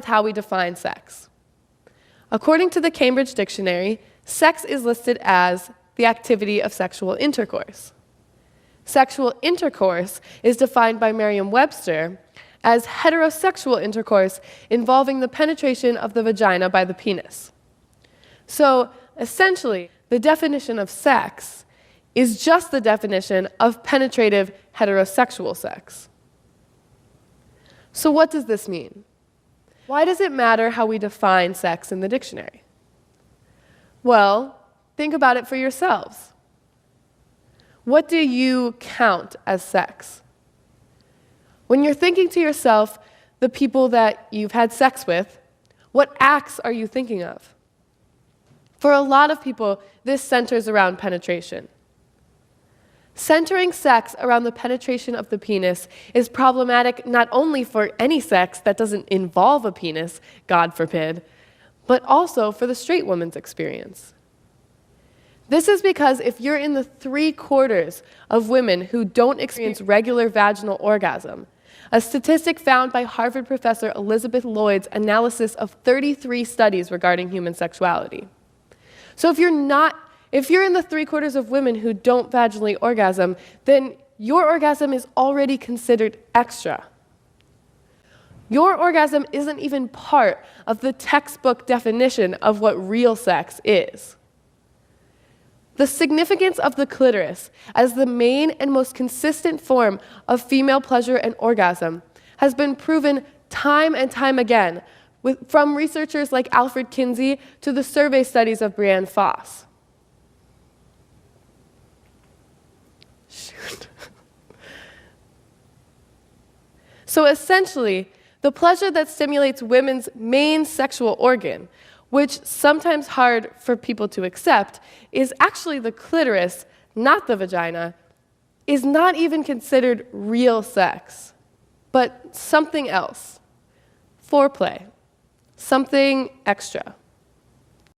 how we define sex. According to the Cambridge Dictionary, sex is listed as the activity of sexual intercourse. Sexual intercourse is defined by Merriam-Webster as heterosexual intercourse involving the penetration of the vagina by the penis. So, essentially, the definition of sex is just the definition of penetrative heterosexual sex. So what does this mean? Why does it matter how we define sex in the dictionary? Well, think about it for yourselves. What do you count as sex? When you're thinking to yourself, the people that you've had sex with, what acts are you thinking of? For a lot of people, this centers around penetration. Centering sex around the penetration of the penis is problematic not only for any sex that doesn't involve a penis, God forbid, but also for the straight woman's experience. This is because if you're in the 3/4 of women who don't experience regular vaginal orgasm, a statistic found by Harvard professor Elizabeth Lloyd's analysis of 33 studies regarding human sexuality. So if you're in the 3/4 of women who don't vaginally orgasm, then your orgasm is already considered extra. Your orgasm isn't even part of the textbook definition of what real sex is. The significance of the clitoris as the main and most consistent form of female pleasure and orgasm has been proven time and time again, from researchers like Alfred Kinsey to the survey studies of Brianne Foss. So essentially, the pleasure that stimulates women's main sexual organ, which sometimes hard for people to accept, is actually the clitoris, not the vagina, is not even considered real sex, but something else. Foreplay. Something extra.